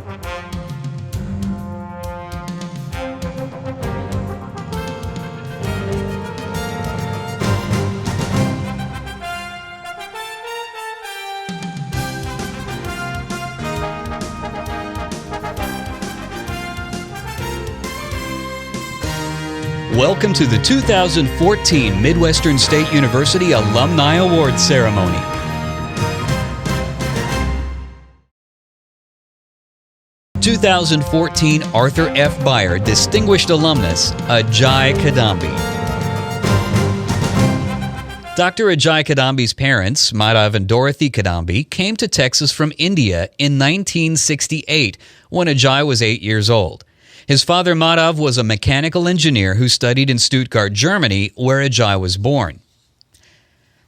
Welcome to the 2014 Midwestern State University Alumni Awards Ceremony. "2014 Arthur F. Beyer Distinguished Alumnus, Ajai Cadambi." Dr. Ajai Cadambi's parents, Madhav and Dorothy Cadambi, came to Texas from India in 1968 when Ajai was 8 years old. His father, Madhav, was a mechanical engineer who studied in Stuttgart, Germany, where Ajai was born.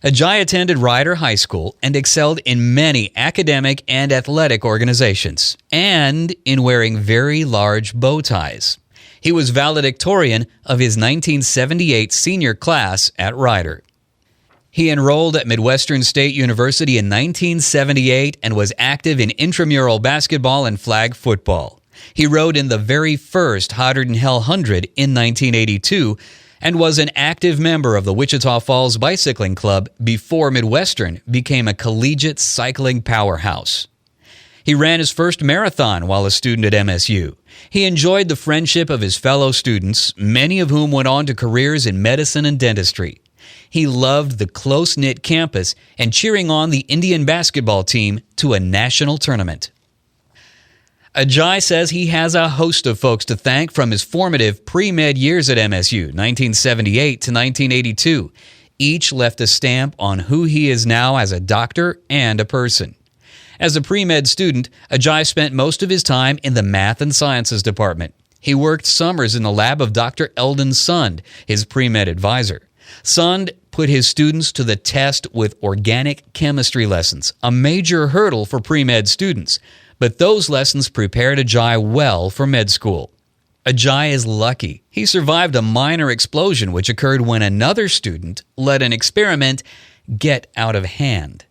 Ajai attended Rider High School and excelled in many academic and athletic organizations, and in wearing very large bow ties. He was valedictorian of his 1978 senior class at Rider. He enrolled at Midwestern State University in 1978 and was active in intramural basketball and flag football. He rode in the very first Hotter Than Hell 100 in 1982 and was an active member of the Wichita Falls Bicycling Club before Midwestern became a collegiate cycling powerhouse. He ran his first marathon while a student at MSU. He enjoyed the friendship of his fellow students, many of whom went on to careers in medicine and dentistry. He loved the close-knit campus and cheering on the Indian basketball team to a national tournament. Ajai says he has a host of folks to thank from his formative pre-med years at MSU, 1978 to 1982. Each left a stamp on who he is now as a doctor and a person. As a pre-med student, Ajai spent most of his time in the Math and Sciences department. He worked summers in the lab of Dr. Eldon Sund, his pre-med advisor. Sund put his students to the test with organic chemistry lessons, a major hurdle for pre-med students. But those lessons prepared Ajai well for med school. Ajai is lucky. He survived a minor explosion which occurred when another student let an experiment get out of hand.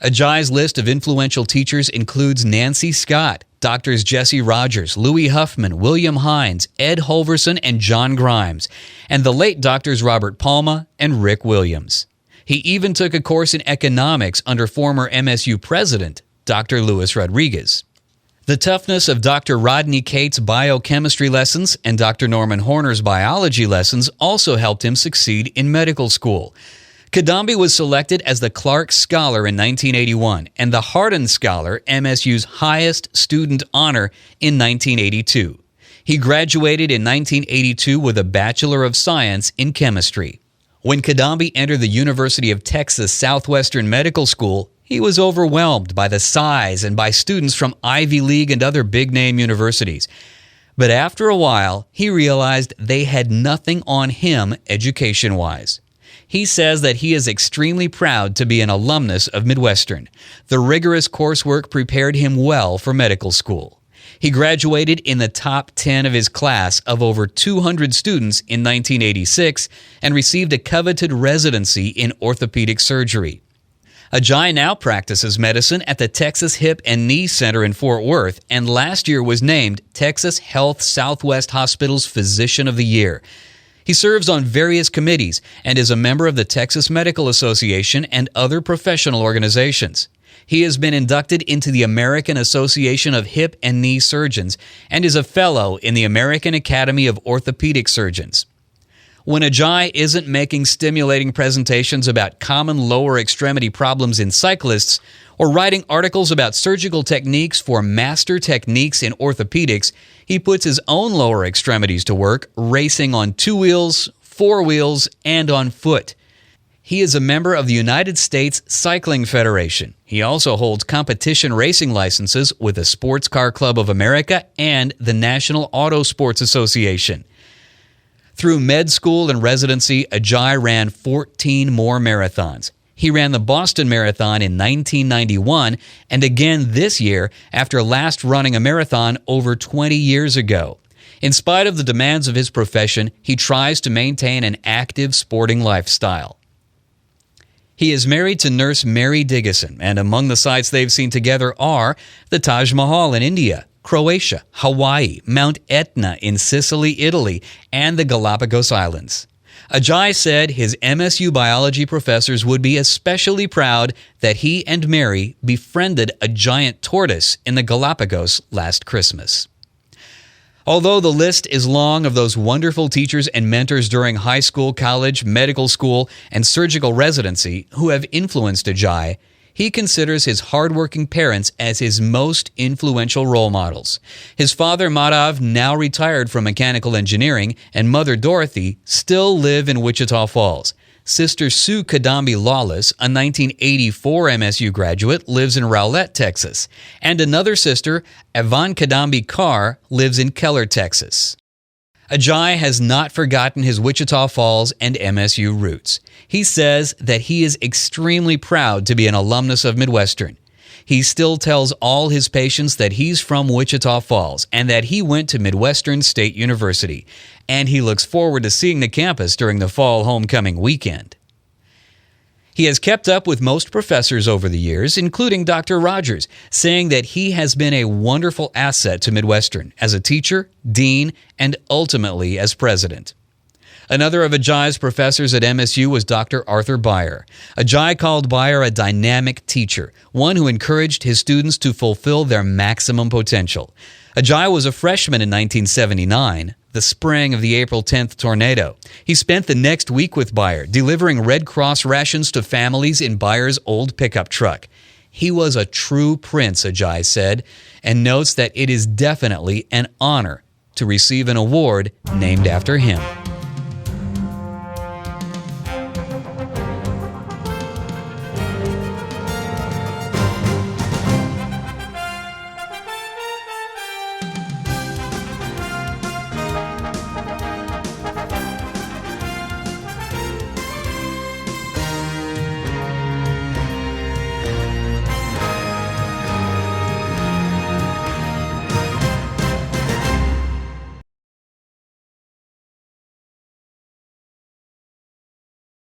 Ajai's list of influential teachers includes Nancy Scott, Doctors Jesse Rogers, Louis Huffman, William Hines, Ed Holverson, and John Grimes, and the late Doctors Robert Palma and Rick Williams. He even took a course in economics under former MSU president Dr. Luis Rodriguez. The toughness of Dr. Rodney Cates' biochemistry lessons and Dr. Norman Horner's biology lessons also helped him succeed in medical school. Cadambi was selected as the Clark Scholar in 1981 and the Hardin Scholar, MSU's highest student honor, in 1982. He graduated in 1982 with a Bachelor of Science in Chemistry. When Cadambi entered the University of Texas Southwestern Medical School, he was overwhelmed by the size and by students from Ivy League and other big-name universities. But after a while, he realized they had nothing on him education-wise. He says that he is extremely proud to be an alumnus of Midwestern. The rigorous coursework prepared him well for medical school. He graduated in the top 10 of his class of over 200 students in 1986 and received a coveted residency in orthopedic surgery. Ajai now practices medicine at the Texas Hip and Knee Center in Fort Worth, and last year was named Texas Health Southwest Hospital's Physician of the Year. He serves on various committees and is a member of the Texas Medical Association and other professional organizations. He has been inducted into the American Association of Hip and Knee Surgeons and is a fellow in the American Academy of Orthopedic Surgeons. When Ajai isn't making stimulating presentations about common lower extremity problems in cyclists or writing articles about surgical techniques for master techniques in orthopedics, he puts his own lower extremities to work racing on 2 wheels, 4 wheels, and on foot. He is a member of the United States Cycling Federation. He also holds competition racing licenses with the Sports Car Club of America and the National Auto Sports Association. Through med school and residency, Ajai ran 14 more marathons. He ran the Boston Marathon in 1991 and again this year after last running a marathon over 20 years ago. In spite of the demands of his profession, he tries to maintain an active sporting lifestyle. He is married to nurse Mary Diggison, and among the sites they've seen together are the Taj Mahal in India, Croatia, Hawaii, Mount Etna in Sicily, Italy, and the Galapagos Islands. Ajai said his MSU biology professors would be especially proud that he and Mary befriended a giant tortoise in the Galapagos last Christmas. Although the list is long of those wonderful teachers and mentors during high school, college, medical school, and surgical residency who have influenced Ajai, he considers his hardworking parents as his most influential role models. His father, Madhav, now retired from mechanical engineering, and mother, Dorothy, still live in Wichita Falls. Sister Sue Cadambi Lawless, a 1984 MSU graduate, lives in Rowlett, Texas. And another sister, Yvonne Cadambi Carr, lives in Keller, Texas. Ajai has not forgotten his Wichita Falls and MSU roots. He says that he is extremely proud to be an alumnus of Midwestern. He still tells all his patients that he's from Wichita Falls and that he went to Midwestern State University, and he looks forward to seeing the campus during the fall homecoming weekend. He has kept up with most professors over the years, including Dr. Rogers, saying that he has been a wonderful asset to Midwestern as a teacher, dean, and ultimately as president. Another of Ajai's professors at MSU was Dr. Arthur Beyer. Ajai called Beyer a dynamic teacher, one who encouraged his students to fulfill their maximum potential. Ajai was a freshman in 1979, the spring of the April 10th tornado. He spent the next week with Beyer, delivering Red Cross rations to families in Beyer's old pickup truck. He was a true prince, Ajai said, and notes that it is definitely an honor to receive an award named after him.